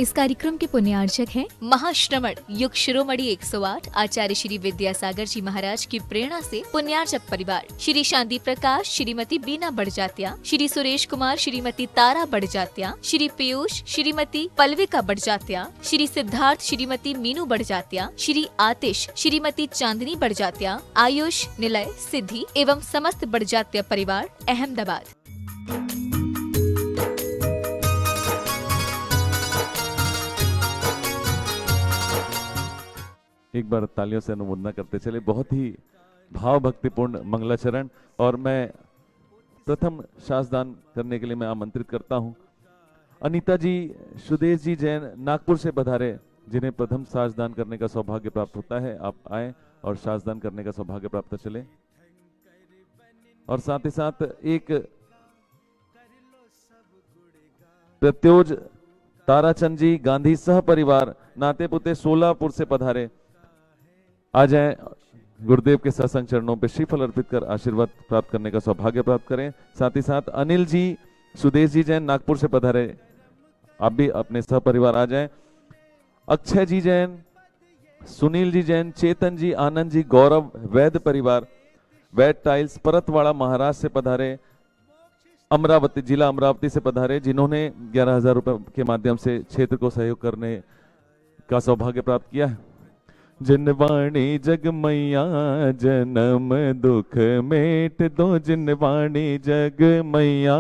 इस कार्यक्रम के पुण्यार्चक हैं महाश्रमण युग शिरोमणि 108 आचार्य श्री विद्यासागर जी महाराज की प्रेरणा से पुण्यार्चक परिवार श्री शांति प्रकाश, श्रीमती बीना बड़जात्या, श्री सुरेश कुमार, श्रीमती तारा बड़जात्या, श्री पीयूष, श्रीमती पल्विका बड़जात्या, श्री सिद्धार्थ, श्रीमती मीनू बड़जात्या, श्री आतिश, श्रीमती चांदनी बड़जात्या, आयुष, निलय, सिद्धि एवं समस्त बड़जात्या परिवार अहमदाबाद। एक बार तालियों से अनुमोदना करते चले। बहुत ही भाव भक्तिपूर्ण मंगलाचरण। और मैं प्रथम शास्त्रदान करने के लिए मैं आमंत्रित करता हूं अनीता जी, सुदेश जी जैन नागपुर से पधारे, जिन्हें प्रथम शास्त्रदान करने का सौभाग्य प्राप्त होता है। आप आए और शास्त्रदान करने का सौभाग्य प्राप्त चले। और साथ ही साथ एक प्रत्योज ताराचंद जी गांधी सह परिवार नातेपुते सोलापुर से पधारे। आ जाए, गुरुदेव के सत्संग चरणों पे श्रीफल अर्पित कर आशीर्वाद प्राप्त करने का सौभाग्य प्राप्त करें। साथ ही साथ अनिल जी, सुदेश जी जैन नागपुर से पधारे, आप भी अपने सह परिवार आ जाएं। अक्षय जी जैन, सुनील जी जैन, चेतन जी, आनंद जी, गौरव वैद परिवार वैद टाइल्स परतवाड़ा महाराष्ट्र से पधारे। अमरावती, जिला अमरावती से पधारे, जिन्होंने 11,000 रुपए के माध्यम से क्षेत्र को सहयोग करने का सौभाग्य प्राप्त किया है। जिनवाणी जग मैया जन्म दुख मेट दो, जिनवाणी जग मैया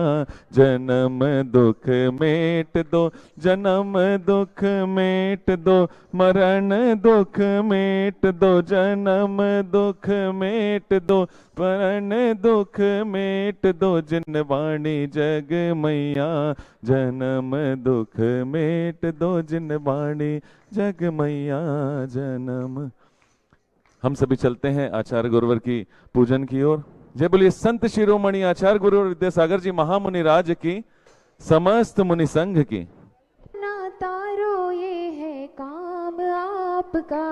जन्म दुख मेट दो, जन्म दुख मेट दो, मरण दुख मेट दो, जन्म दुख मेट दो, मरण दुख मेट दो, जिनवाणी जग मैया जन्म दुख मेट दो, जिनवाणी जग मैया जन्म। हम सभी चलते हैं आचार्य गुरुवर की पूजन की ओर। जय बोलिए संत शिरोमणि आचार्य गुरुवर विद्यासागर जी महामुनि राज की, समस्त मुनि संघ की। ना तारो ये है काम आपका,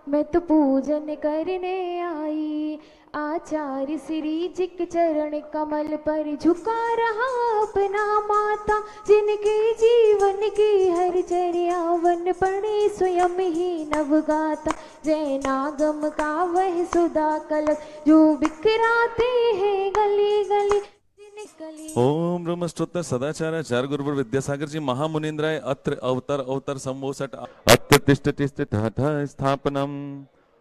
मैं तो पूजन करने आई। आचार्य श्री जी के चरण कमल पर झुका रहा अपना माथा, जिनके जीवन की हर चर्या वन पड़े स्वयं ही नवगाता। जय नागम का वह सुधा कलश जो बिखराते हैं गली गली। ओम ब्रह्मस्तोत्र सदाचार्य आचार्य गुरुवर विद्यासागर जी महामुनीन्द्राय अत्र अवतर अवतर संवोसट अत्र तिष्ठ तिष्ठ ठठ स्थापनम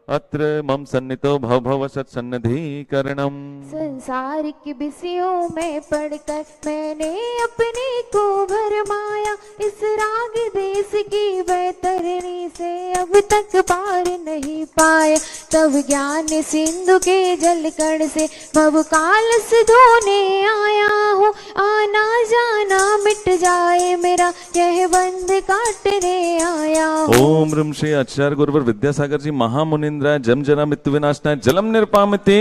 अत्र मम सन्नितो भव भव सत्सन्निधिकरणम। संसारिक विषयों में पढ़कर मैंने अपने को भरमाया, इस राग देश की बैतरणी से अब तक पार नहीं पाया। तब ज्ञान सिंधु के जलकण से भव कालस धोने आया हूँ, आना जाना मिट जाए मेरा यह बंध काटने आया हूँ। ओम ह्रीं श्री आचार्य गुरुवर विद्यासागर जी महामुनि जम जना मृत्यु विनाशनाय जलम निर्पामति।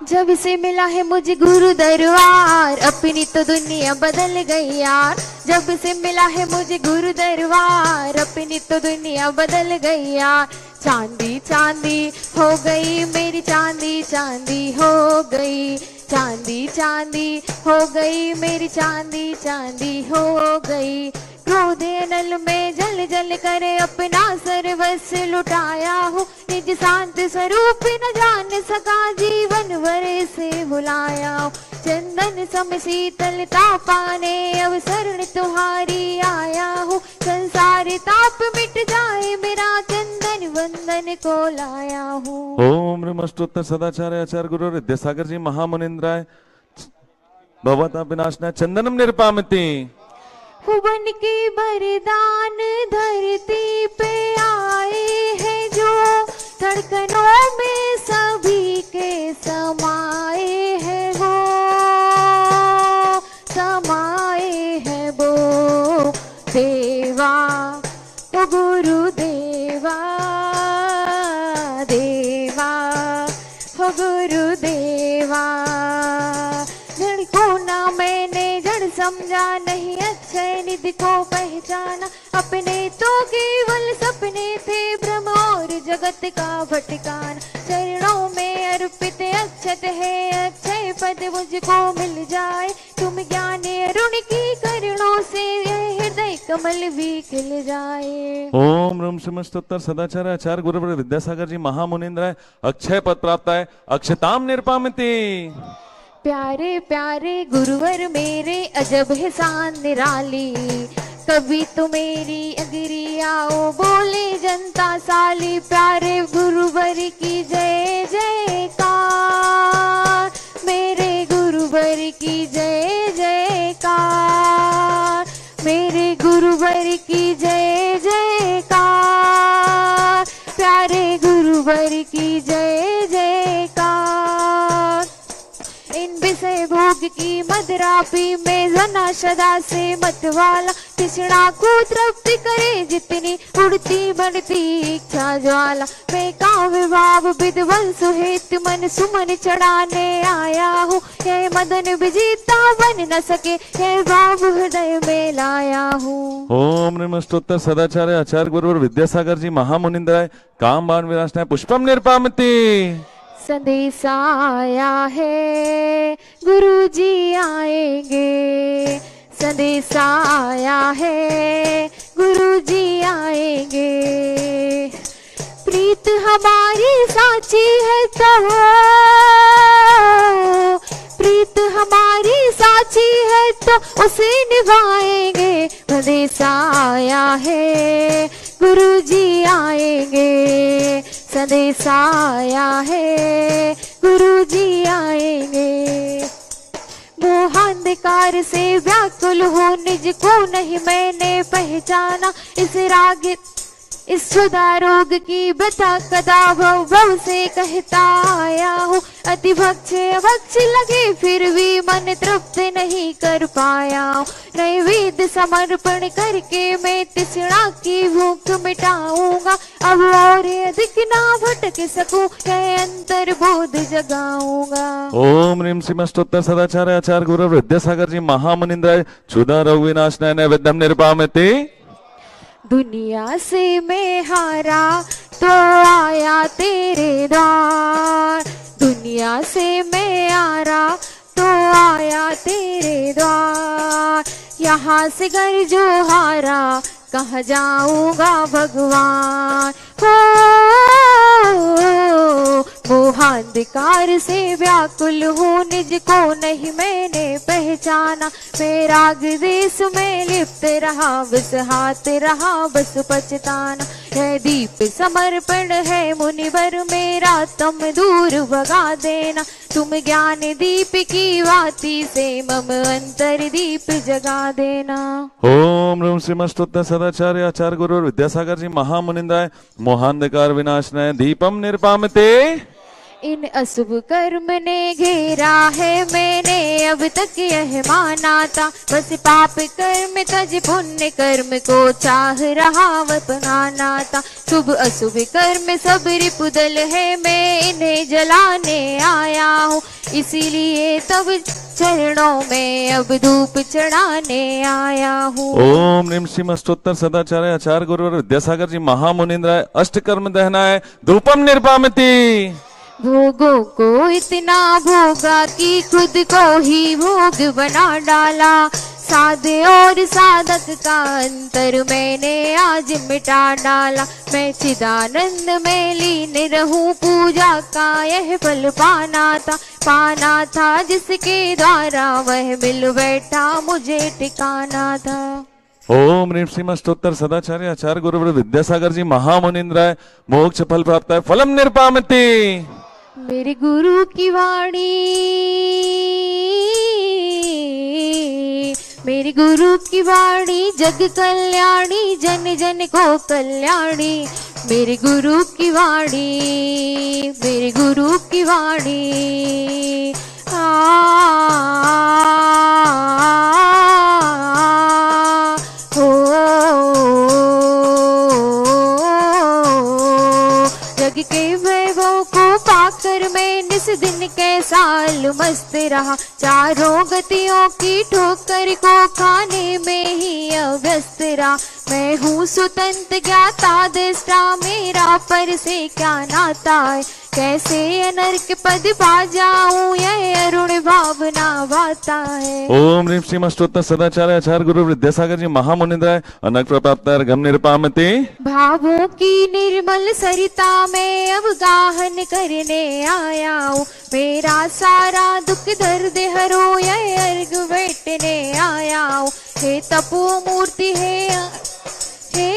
जब से मिला है मुझे गुरु दरबार, अपनी तो दुनिया बदल गई यार। जब से मिला है मुझे गुरु दरबार, अपनी तो दुनिया बदल गई यार। चांदी चांदी हो गई मेरी, चांदी चांदी हो गई, चांदी चांदी हो गई मेरी, चांदी चांदी हो गई। क्रोधे नल में जल जल कर अपना सर्वस्व लुटाया हूँ, निज शांत स्वरूप न जान सका जीवन भर से भुलाया हूँ। चंदन सम शीतलता पाने अब शरण तुम्हारी आया हूँ, संसार ताप मिट जाए मेरा चंदन वंदन को लाया हूँ। ओम ब्रह्मस्तोत्र सदाचार्य आचार्य गुरु विद्यासागर जी महामुनीन्द्राय भवता विनाशनाय चंदनम निर्पामति। बन के वरदान धरती पे आए हैं जो, धड़कनों में सभी के समाए हैं वो, समाए हैं वो। देवा ओ गुरु देवा, देवा ओ गुरु देवा। जड़ को ना मैंने जड़ समझा नहीं, अक्षय निधि को पहचाना। अपने तो केवल सपने थे ब्रह्म और जगत का भटकाना। चरणों में अर्पित अक्षत है अक्षय पद मुझको मिल जाए। तुम ज्ञान अरुण की करुणों से यह हृदय कमल भी खिल जाए। ओम ह्रीं श्रीमस्तोत्तर सदाचार्य आचार्य गुरुवर विद्यासागर जी महामुनिंद्राय अक्षय पद प्राप्त है अक्षताम निरपामिति। प्यारे प्यारे गुरुवर मेरे अजब है शान निराली, कभी तो मेरी अगरी आओ बोले जनता साली। प्यारे गुरुवर की जय जयकार, मेरे गुरुवर की जय जयकार, मेरे गुरुवर की जय जयकार, प्यारे गुरुवर की जय जयकार। इन विषय भोग की मदिरा पी में जना सदा से मतवाला, तृष्णा को तृप्ति करे जितनी उड़ती बढ़ती इच्छा ज्वाला। मैं काव्य भाव विद्वंस हेतु मन सुमन चढ़ाने आया हूँ, यह मदन विजेता बन न सके यह भाव हृदय में लाया हूँ। ओम नमस्तोत्तर सदाचार्य आचार्य गुरुवर विद्यासागर जी महामुनिंद्राय काम बाण विराजनाय पुष्पम निरपामिति। संदेश आया है गुरु जी आएंगे, संदेश आया है गुरु जी आएंगे। प्रीत हमारी साची है तो, प्रीत हमारी साची है तो उसे निभाएंगे। संदेश आया है गुरु जी आएंगे, संदेश आया है गुरु जी आएंगे। मोहांधकार से व्याकुल हो निज को नहीं मैंने पहचाना, इस राग इस सुधा रोग की व्यथा कदा भव भव से कहता आया हूँ। अति भक्ष भक्ष लगे फिर भी मन तृप्त नहीं कर पाया हूँ। नैवेद्य समर्पण करके मैं तृष्णा की भूख मिटाऊंगा, अब और अधिक ना भटक सकूं यह अंतर बोध जगाऊंगा। ओम ह्रीं श्रीमस्तोत्तर सदाचार्य आचार्य गुरुवर विद्यासागर जी महामुनिंद्राय क्षुधा रोग विनाशनाय नैवेद्यम निरपामिति। दुनिया से मैं हारा तो आया तेरे द्वार, दुनिया से मैं हारा तो आया तेरे द्वार। यहाँ से घर जो हारा कहाँ जाऊंगा भगवान। मोहांधकार से व्याकुल हूँ निज को नहीं मैंने पहचाना। मैं राग देश में लिप्त रहा बस हाथ रहा बस पछताना। यह दीप समर्पण है मुनिवर मेरा तुम दूर भगा देना। तुम ज्ञान दीप की वाती से मम अंतर दीप जगा देना। ओम ह्रीं श्रीमस्तोत्तर सदाचार्य आचार्य गुरुवर विद्यासागर जी महामुनिंद्राय मोहांधकार विनाशनाय दीपम निरपामिति। इन अशुभ कर्म ने घेरा है मैंने अब तक यह माना था। बस पाप कर्म तज पुण्य कर्म को चाह रहा अपनाना था। शुभ अशुभ कर्म सब रिपुदल है मैं इन्हें जलाने आया हूँ। इसीलिए तब चरणों में अब धूप चढ़ाने आया हूँ। ओम ह्रीं श्रीमस्तोत्तर सदाचार्य आचार्य गुरुवर विद्यासागर जी महामुनिंद्राय अष्ट कर्म दहनाय धूपम निरपामिति। भोगों को इतना भोगा कि खुद को ही भोग बना डाला। साधे और साधक का अंतर मैंने आज मिटा डाला। मैं चिदानंद में लीन रहूं पूजा का यह फल पाना था जिसके द्वारा वह मिल बैठा मुझे ठिकाना था। ओम ह्रीं श्रीमस्तोत्तर सदाचार्य आचार्य गुरुवर विद्यासागर जी महामुनिंद्राय मोक्ष फल प्राप्त है फलम निरपामिति। मेरे गुरु की वाणी, मेरी गुरु की वाणी जग कल्याणी जन जन को कल्याणी। मेरे गुरु की वाणी, मेरे गुरु की वाणी जग के वैभव को पाकर मैं निस दिन के साल मस्त रहा। चारों गतियों की ठोकर को खाने में ही अव्यस्त रहा। मैं हूँ स्वतंत्र ज्ञाता दृष्टा मेरा पर से क्या नाता है। कैसे नरक पद पा जाऊं, यह अरुण भावना भाता है। ओम ह्रीं श्रीम अष्टोत्तर सदाचार्य आचार्य गुरु विद्यासागर जी महामुनिंद्राय अनक प्रपाप्त गम निरपामते। भावों की निर्मल सरिता में अब गाहन करने आया हूँ, मेरा सारा दुख दर्द हरो, यह अर्घ बैठने आया हूँ। हे तपो मूर्ति हे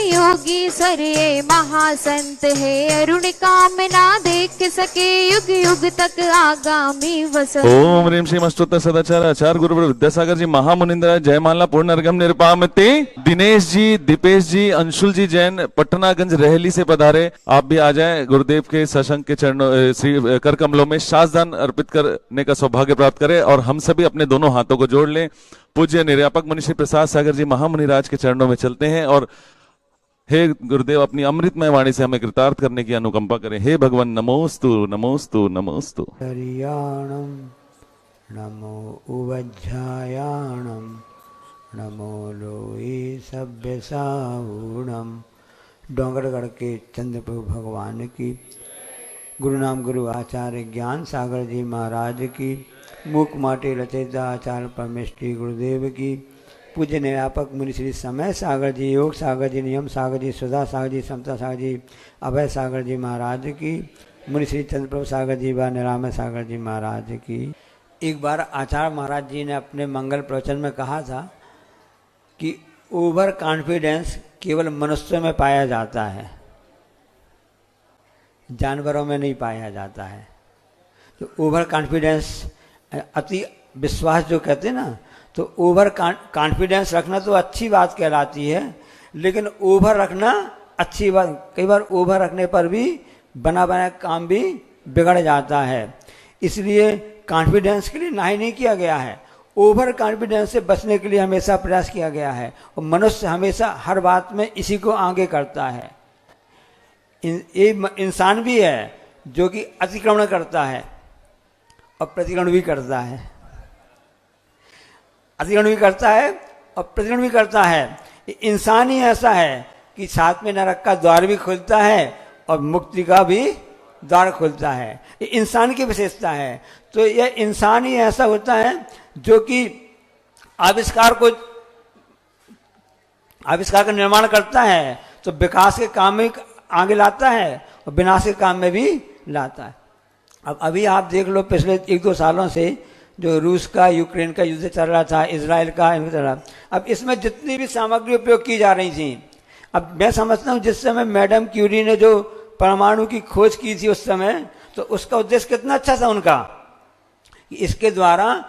योगी सर ये महासंत, है अरुण कामना देख सके युग युग तक आगामी वसंत। ओम ह्रीं श्रीम अष्टोत्तर सदाचार्य आचार्य गुरु विद्यासागर जी महामुनिंद्राय जयमाला पूर्ण अर्घम निरपामते। दिनेश जी, दीपेश जी, अंशुल जी जैन पटनागंज रहली से पधारे। आप भी आ जाएं, गुरुदेव के सशंक के चरणों श्री कर कमलों में शासदान अर्पित करने का सौभाग्य प्राप्त करें और हम सभी अपने दोनों हाथों को जोड़ लें। पूज्य निर्यापक मुनि श्री प्रसाद सागर जी महामुनिराज के चरणों में चलते हैं और हे गुरुदेव अपनी अमृतमय वाणी से हमें कृतार्थ करने की अनुकंपा करें। हे भगवान नमोस्तु नमोस्तु नमोस्तु। हरियाणम नमो उवज्झायाणम नमो लोई सभ्य साहूणम। डोंगरगढ़ के चंद्रप्रभु भगवान की, गुरु नाम गुरु आचार्य ज्ञान सागर जी महाराज की, मूक माटे रचयिता आचार्य परमेश्वरी गुरुदेव की, पूज्य निर्यापक मुनि श्री समय सागर जी, योग सागर जी, नियम सागर जी, सुधा सागर जी, समता सागर जी, अभय सागर जी महाराज की, मुनि श्री चंद्रप्रभु सागर जी व निरामय सागर जी महाराज की। एक बार आचार्य महाराज जी ने अपने मंगल प्रवचन में कहा था कि ओवर कॉन्फिडेंस केवल मनुष्यों में पाया जाता है, जानवरों में नहीं पाया जाता है। तो ओवर कॉन्फिडेंस, अति विश्वास जो कहते हैं ना, तो ओवर कॉन्फिडेंस रखना तो अच्छी बात कहलाती है, लेकिन ओवर रखना अच्छी बात, कई बार ओवर रखने पर भी बना बनाया काम भी बिगड़ जाता है। इसलिए कॉन्फिडेंस के लिए नाहीं नहीं किया गया है, ओवर कॉन्फिडेंस से बचने के लिए हमेशा प्रयास किया गया है। और मनुष्य हमेशा हर बात में इसी को आगे करता है। इंसान भी है जो कि अतिक्रमण करता है और प्रतिक्रमण भी करता है, अतिक्रमण भी करता है और प्रतिक्रमण भी करता है। इंसान ही ऐसा है कि साथ में नरक का द्वार भी खुलता है और मुक्ति का भी द्वार खुलता है। ये इंसान की विशेषता है। तो यह इंसान ही ऐसा होता है जो कि आविष्कार का निर्माण करता है, तो विकास के काम में आगे लाता है और विनाश के काम में भी लाता है। अब अभी आप देख लो, पिछले 1-2 सालों से जो रूस का यूक्रेन का युद्ध चल रहा था, इजराइल का चल रहा, अब इसमें जितनी भी सामग्री उपयोग की जा रही थी, अब मैं समझता हूँ जिस समय मैडम क्यूरी ने जो परमाणु की खोज की थी उस समय, तो उसका उद्देश्य कितना अच्छा था उनका कि इसके द्वारा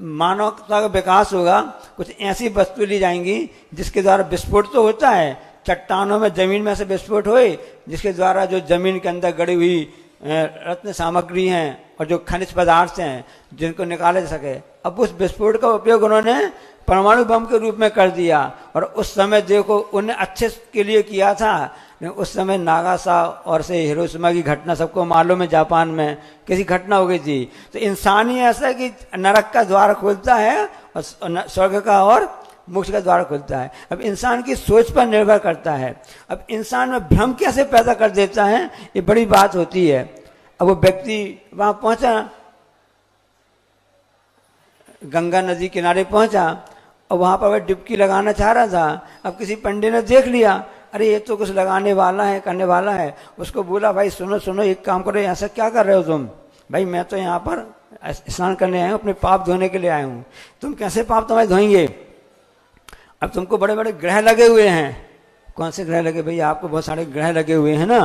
मानवता का विकास होगा। कुछ ऐसी वस्तु ली जाएंगी जिसके द्वारा विस्फोट तो होता है, चट्टानों में, जमीन में से विस्फोट होए, जिसके द्वारा जो जमीन के अंदर गड़ी हुई रत्न सामग्री हैं और जो खनिज पदार्थ हैं जिनको निकाले जा सके। अब उस विस्फोट का उपयोग उन्होंने परमाणु बम के रूप में कर दिया। और उस समय देखो उन्हें अच्छे के लिए किया था, उस समय नागासा और से हिरोशिमा की घटना सबको मालूम है, जापान में कैसी घटना हो गई थी। तो इंसान ही ऐसा है कि नरक का द्वार खोलता है और स्वर्ग का और मोक्ष का द्वार खुलता है। अब इंसान की सोच पर निर्भर करता है। अब इंसान में भ्रम कैसे पैदा कर देता है, ये बड़ी बात होती है। अब वो व्यक्ति वहां पहुंचा, गंगा नदी किनारे पहुंचा और वहां पर वह डुबकी लगाना चाह रहा था। अब किसी पंडित ने देख लिया, अरे ये तो कुछ लगाने वाला है, करने वाला है। उसको बोला, भाई सुनो सुनो, एक काम करो, ऐसा क्या कर रहे हो तुम? भाई मैं तो यहाँ पर स्नान करने आया हूँ, अपने पाप धोने के लिए आया हूँ। तुम कैसे पाप तुम्हारे धोएंगे? अब तुमको बड़े बड़े ग्रह लगे हुए हैं। कौन से ग्रह लगे? भैया आपको बहुत सारे ग्रह लगे हुए हैं ना,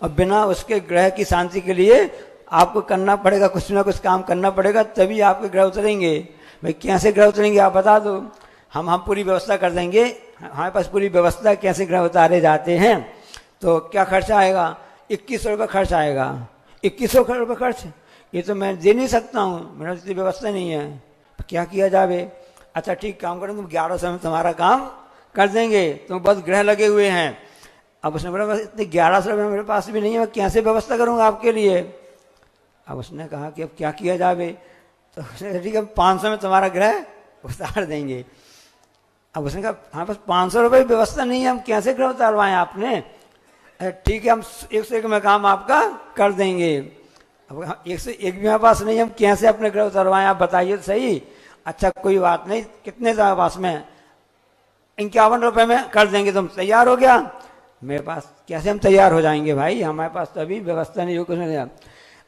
और बिना उसके ग्रह की शांति के लिए आपको करना पड़ेगा, कुछ ना कुछ काम करना पड़ेगा, तभी आपके ग्रह उतरेंगे। भाई कैसे ग्रह उतरेंगे आप बता दो, हम पूरी व्यवस्था कर देंगे। हमारे पास पूरी व्यवस्था कैसे ग्रह उतारे जाते हैं। तो क्या खर्चा आएगा? 2100 रुपये खर्च आएगा। 2100 रुपये खर्च, ये तो मैं दे नहीं सकता हूँ, मेरा इतनी व्यवस्था नहीं है। क्या किया जाए? अच्छा ठीक, काम करें, तुम 1100 में तुम्हारा काम कर देंगे, तुम बहुत ग्रह लगे हुए हैं। अब उसने बोला, बस इतने 1100 रुपये मेरे पास भी नहीं है, मैं कैसे व्यवस्था करूँगा आपके लिए? अब उसने कहा कि अब क्या किया जाए? तो उसने कहा ठीक है, 500 में तुम्हारा ग्रह उतार देंगे। अब उसने कहा हाँ, बस 500 रुपये व्यवस्था नहीं है, हम कैसे ग्रह उतारवाएं आपने? ठीक है, हम 101 में काम आपका कर देंगे। अब एक से एक भी हमारे पास नहीं, हम कैसे अपने ग्रह उतरवाएं, आप बताइए तो सही। अच्छा कोई बात नहीं, कितने हमारे पास में, 51 रुपए में कर देंगे, तुम तैयार हो गया। मेरे पास कैसे हम तैयार हो जाएंगे भाई, हमारे पास तो अभी व्यवस्था नहीं हो, कुछ नहीं।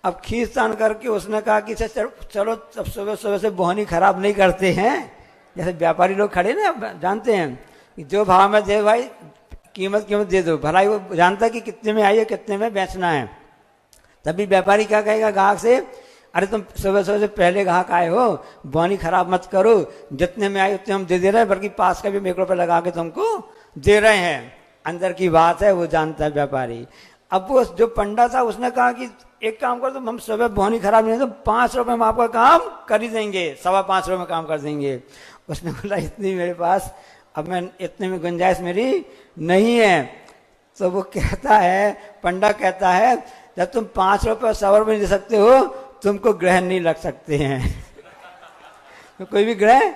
अब खींचतान करके उसने कहा कि चलो अब सुबह सुबह से बोहनी खराब नहीं करते हैं, जैसे व्यापारी लोग खड़े ना, जानते हैं कि जो भाव में दे भाई कीमत दे दो, भलाई वो जानता है कि कितने में आई है, कितने में बेचना है। तभी व्यापारी क्या कहेगा ग्राहक से, अरे तुम सुबह सुबह से पहले ग्राहक आए हो, बोहनी खराब मत करो, जितने में आए उतने हम दे रहे हैं, बल्कि पास का भी 1 रुपये लगा के तुमको दे रहे हैं। अंदर की बात है, वो जानता है व्यापारी। अब वो जो पंडा था उसने कहा कि एक काम करो, तुम हम सुबह बोहनी खराब नहीं, तो 5 रुपये में आपका काम कर ही देंगे, 5.25 रुपये में काम कर देंगे। उसने बोला इतनी मेरे पास, अब मैं इतने में गुंजाइश मेरी नहीं है। तो वो कहता है, पंडा कहता है, जब तुम 5 रुपये और 100 रुपये दे सकते हो, तुमको ग्रह नहीं लग सकते हैं। तो कोई भी ग्रह,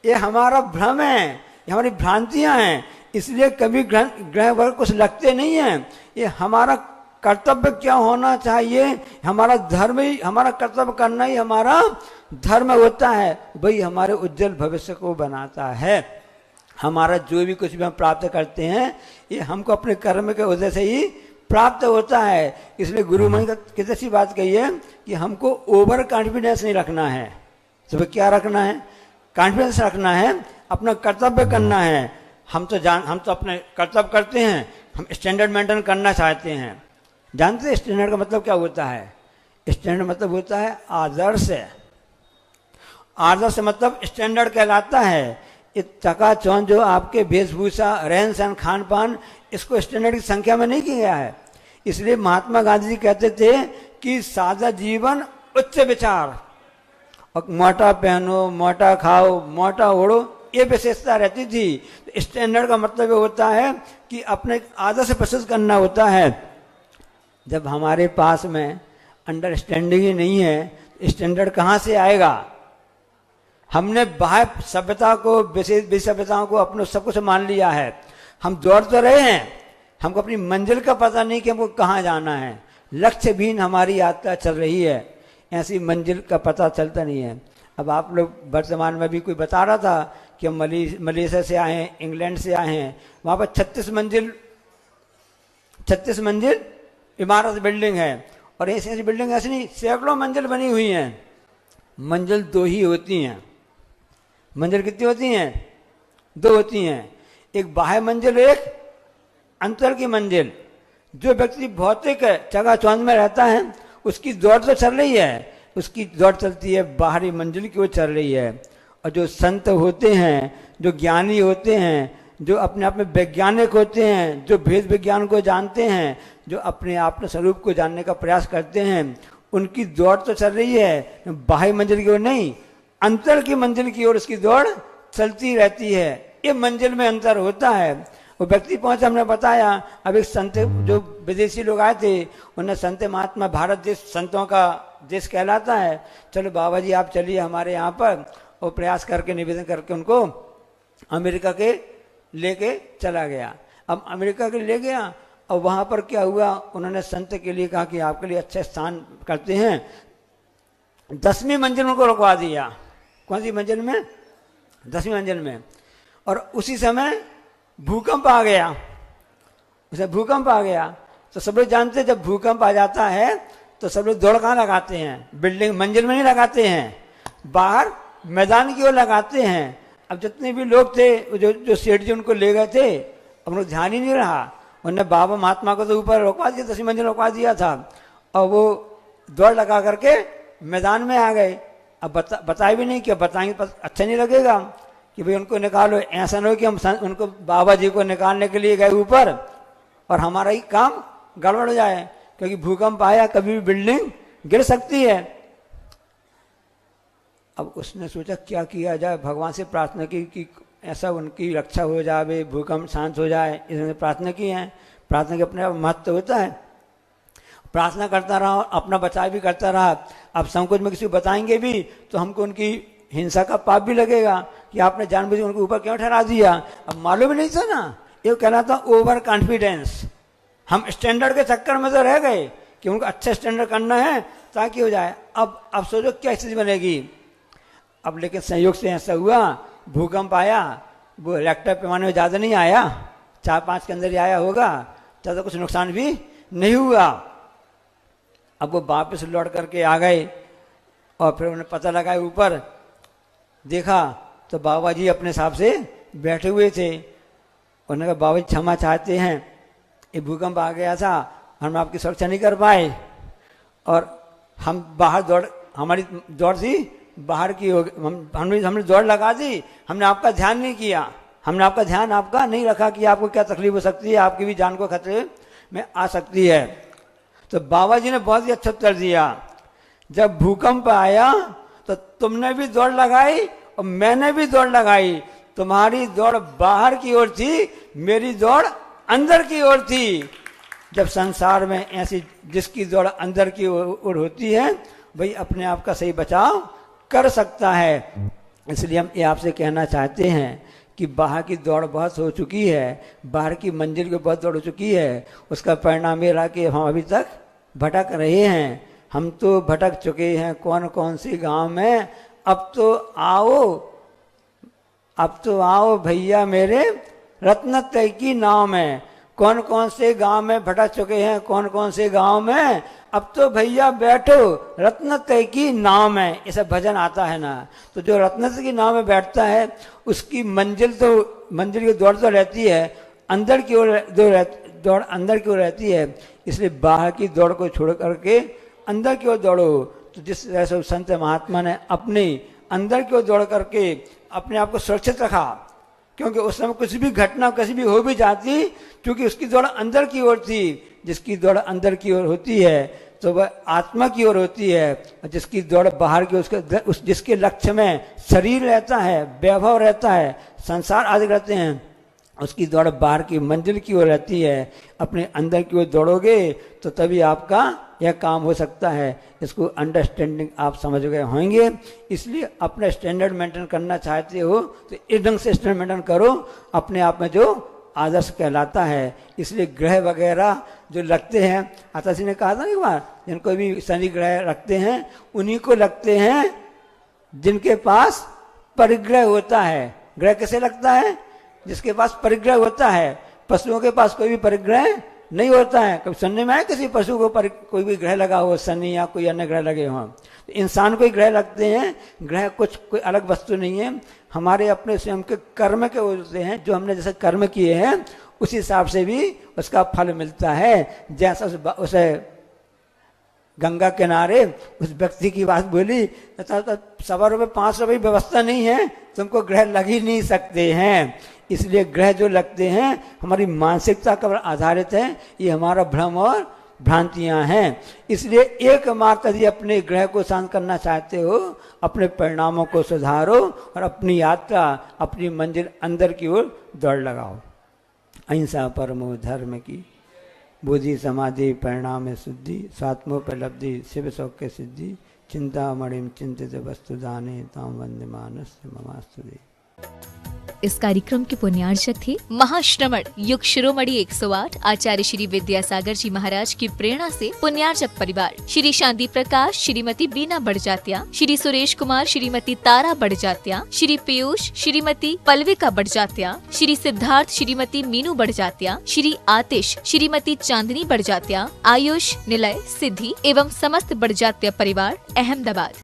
ये हमारा भ्रम है, ये हमारी भ्रांतियां हैं, इसलिए कभी ग्रह वर्ग कुछ लगते नहीं हैं। ये हमारा कर्तव्य क्या होना चाहिए, हमारा धर्म ही, हमारा कर्तव्य करना ही हमारा धर्म होता है, वही हमारे उज्जवल भविष्य को बनाता है। हमारा जो भी कुछ भी हम प्राप्त करते हैं, ये हमको अपने कर्म के वजह से ही प्राप्त होता है। इसलिए गुरु महाराज ने कितनी सी बात कही है कि हमको ओवर कॉन्फिडेंस नहीं रखना है। तो क्या रखना है, कॉन्फिडेंस रखना है, अपना कर्तव्य करना है। हम तो अपने कर्तव्य करते हैं, हम स्टैंडर्ड मेंटेन करना चाहते हैं। जानते हैं स्टैंडर्ड का मतलब क्या होता है? स्टैंडर्ड मतलब होता है आदर्श। आदर्श मतलब स्टैंडर्ड कहलाता है। ये चकाचौंध जो आपके वेशभूषा, रहन सहन, खान पान, इसको स्टैंडर्ड की संख्या में नहीं किया गया है। इसलिए महात्मा गांधी जी कहते थे कि सादा जीवन उच्च विचार, और मोटा पहनो, मोटा खाओ, मोटा ओढ़ो, ये विशेषता रहती थी। स्टैंडर्ड का मतलब होता है कि अपने आदर्श प्रस्तुत करना होता है। जब हमारे पास में अंडरस्टैंडिंग ही नहीं है, स्टैंडर्ड कहाँ से आएगा? हमने बाह्य सभ्यता को, विशेष सभ्यताओं को अपने सब कुछ मान लिया है। हम दौड़ तो रहे हैं, हमको अपनी मंजिल का पता नहीं कि हमको कहाँ जाना है। लक्ष्य विहीन हमारी यात्रा चल रही है, ऐसी मंजिल का पता चलता नहीं है। अब आप लोग वर्तमान में भी कोई बता रहा था कि हम मलेशिया से आए हैं, इंग्लैंड से आए हैं, वहाँ पर 36 मंजिल इमारत बिल्डिंग है, और ऐसी बिल्डिंग ऐसी नहीं, सैकड़ों मंजिल बनी हुई हैं। मंजिल 2 ही होती हैं। मंजिल कितनी होती हैं? 2 होती हैं। एक बाह्य मंजिल, एक अंतर की मंजिल। जो व्यक्ति भौतिक चकाचौंध में रहता है, उसकी दौड़ तो चल रही है, उसकी दौड़ चलती है बाहरी मंजिल की ओर चल रही है। और जो संत होते हैं, जो ज्ञानी होते हैं, जो अपने आप में वैज्ञानिक होते हैं, जो भेद विज्ञान को जानते हैं, जो अपने आप स्वरूप को जानने का प्रयास करते हैं, उनकी दौड़ तो चल रही है बाह्य मंजिल की ओर नहीं, अंतर की मंजिल की ओर उसकी दौड़ चलती रहती है। ये मंजिल में अंतर होता है। वो व्यक्ति पहुंचा, हमने बताया। अब एक संत, जो विदेशी लोग आए थे, उन्हें संत महात्मा, भारत देश संतों का देश कहलाता है, चलो बाबा जी आप चलिए हमारे यहाँ पर, और प्रयास करके निवेदन करके उनको अमेरिका के लेके चला गया। अब अमेरिका के ले गया, और वहाँ पर क्या हुआ, उन्होंने संत के लिए कहा कि आपके लिए अच्छा स्थान करते हैं। 10वीं मंजिल उनको रुकवा दिया। कौन सी मंजिल में? 10वीं मंजिल में। और उसी समय भूकंप आ गया। उसे भूकंप आ गया तो सब लोग जानते हैं, जब भूकंप आ जाता है तो सब लोग दौड़ कहाँ लगाते हैं? बिल्डिंग मंजिल में नहीं लगाते हैं, बाहर मैदान की ओर लगाते हैं। अब जितने भी लोग थे, जो सेठ जी उनको ले गए थे, अब उनको ध्यान ही नहीं रहा। उन्होंने बाबा महात्मा को तो ऊपर रोकवा दिया, 10वीं मंजिल रोकवा दिया था, और वो दौड़ लगा करके मैदान में आ गए। अब बताए भी नहीं कि बताएंगे अच्छा नहीं लगेगा कि भाई उनको निकालो। ऐसा नहीं हो कि हम उनको, बाबा जी को निकालने के लिए गए ऊपर, और हमारा ही काम गड़बड़ हो जाए, क्योंकि भूकंप आया, कभी भी बिल्डिंग गिर सकती है। अब उसने सोचा क्या किया जाए, भगवान से प्रार्थना की कि ऐसा उनकी रक्षा हो जाए, भूकंप शांत हो जाए। इसने प्रार्थना की है। प्रार्थना के अपने आप महत्व होता है। प्रार्थना करता रहा, अपना बचाव भी करता रहा। अब संकोच में किसी को बताएंगे भी तो हमको उनकी हिंसा का पाप भी लगेगा कि आपने जानबूझ उनके ऊपर क्यों ठहरा दिया। अब मालूम ही नहीं था ना, ये कहना था ओवर कॉन्फिडेंस। हम स्टैंडर्ड के चक्कर में तो रह गए कि उनको अच्छा स्टैंडर्ड करना है ताकि हो जाए। अब सोचो क्या स्थिति बनेगी। अब लेकिन संयोग से ऐसा हुआ, भूकंप आया, वो रिएक्टर पैमाने में ज़्यादा नहीं आया, 4-5 के अंदर ही आया होगा, ज़्यादा कुछ नुकसान भी नहीं हुआ। अब वो वापस लौट करके आ गए और फिर उन्हें पता लगा, ऊपर देखा तो बाबा जी अपने हिसाब से बैठे हुए थे। उन्होंने कहा बाबा जी क्षमा चाहते हैं, ये भूकंप आ गया था, हम आपकी सुरक्षा नहीं कर पाए और हम बाहर हमारी दौड़ थी बाहर की हो गई, हमने दौड़ लगा दी, हमने आपका ध्यान नहीं किया, हमने आपका ध्यान आपका नहीं रखा कि आपको क्या तकलीफ हो सकती है, आपकी भी जान को खतरे में आ सकती है। तो बाबा जी ने बहुत ही अच्छा उत्तर दिया, जब भूकंप आया तो तुमने भी दौड़ लगाई और मैंने भी दौड़ लगाई, तुम्हारी दौड़ बाहर की ओर थी, मेरी दौड़ अंदर की ओर थी। जब संसार में ऐसी जिसकी दौड़ अंदर की ओर होती है वही अपने आप का सही बचाव कर सकता है। इसलिए हम ये आपसे कहना चाहते हैं कि बाहर की दौड़ बहुत हो चुकी है, बाहर की मंजिल की बहुत दौड़ हो चुकी है, उसका परिणाम ये रहा कि हम अभी तक भटक रहे हैं। हम तो भटक चुके हैं कौन कौन सी गांव में। अब तो आओ भैया मेरे रत्नत्रय की नाव में। कौन कौन से गांव में भटक चुके हैं, कौन कौन से गांव में, अब तो भैया बैठो रत्नत्रय की नाव में। ऐसा भजन आता है ना। तो जो रत्नत्रय की नाव में बैठता है उसकी मंजिल की दौड़ तो रहती है, अंदर की ओर दौड़ अंदर की ओर रहती है। इसलिए बाहर की दौड़ को छोड़ करके अंदर की ओर दौड़ो। तो जिस तरह से संत महात्मा ने अपने अंदर की ओर दौड़ करके अपने आप को सुरक्षित रखा, क्योंकि उस समय कुछ भी घटना कैसी भी हो भी जाती, क्योंकि उसकी दौड़ अंदर की ओर थी। जिसकी दौड़ अंदर की ओर होती है तो वह आत्मा की ओर होती है, और जिसकी दौड़ बाहर की जिसके लक्ष्य में शरीर रहता है, वैभव रहता है, संसार आदि रहते हैं, उसकी दौड़ बाहर की मंजिल की ओर रहती है। अपने अंदर की ओर दौड़ोगे तो तभी आपका यह काम हो सकता है। इसको अंडरस्टैंडिंग आप समझ गए होंगे। इसलिए अपना स्टैंडर्ड मेंटेन करना चाहते हो तो इस ढंग से स्टैंडर्ड मेंटेन करो, अपने आप में जो आदर्श कहलाता है। इसलिए ग्रह वगैरह जो लगते हैं, आता जी ने कहा था एक बार, जिनको भी शनि ग्रह रखते हैं उन्हीं को लगते हैं जिनके पास परिग्रह होता है। ग्रह कैसे लगता है? जिसके पास परिग्रह होता है। पशुओं के पास कोई भी परिग्रह नहीं होता है। कभी सुनने में आया किसी पशु को कोई भी ग्रह लगा हो, शनि या कोई अन्य ग्रह लगे हों? तो इंसान को ही ग्रह लगते हैं। ग्रह कोई अलग वस्तु नहीं है, हमारे अपने स्वयं के कर्म के होते हैं। जो हमने जैसे कर्म किए हैं उस हिसाब से भी उसका फल मिलता है। जैसा उसे गंगा किनारे उस व्यक्ति की बात बोली, तो 100 रुपये 500 रुपये व्यवस्था नहीं है, तुमको ग्रह लग ही नहीं सकते हैं। इसलिए ग्रह जो लगते हैं हमारी मानसिकता पर आधारित है, ये हमारा भ्रम और भ्रांतियां हैं। इसलिए एकमात्र यदि अपने ग्रह को शांत करना चाहते हो, अपने परिणामों को सुधारो और अपनी यात्रा, अपनी मंजिल अंदर की ओर दौड़ लगाओ। अहिंसा परमो धर्म की, बुद्धि समाधि परिणाम शुद्धि, स्वात्मोपलब्धि शिव सौख्य सिद्धि, चिंता मणिम चिंतित वस्तु दाने ताम वंदे मानस ममास्तुते। इस कार्यक्रम के पुण्यार्चक थे महाश्रमण युग शिरोमणि 108 आचार्य श्री विद्यासागर जी महाराज की प्रेरणा से पुण्यार्चक परिवार श्री शांति प्रकाश, श्रीमती बीना बड़जात्या, श्री सुरेश कुमार, श्रीमती तारा बड़जात्या, श्री पीयूष, श्रीमती पल्विका बड़जात्या, श्री सिद्धार्थ, श्रीमती मीनू बड़जात्या, श्री आतिश, श्रीमती चांदनी बड़जात्या, आयुष, निलय, सिद्धि एवं समस्त बड़जात्या परिवार अहमदाबाद।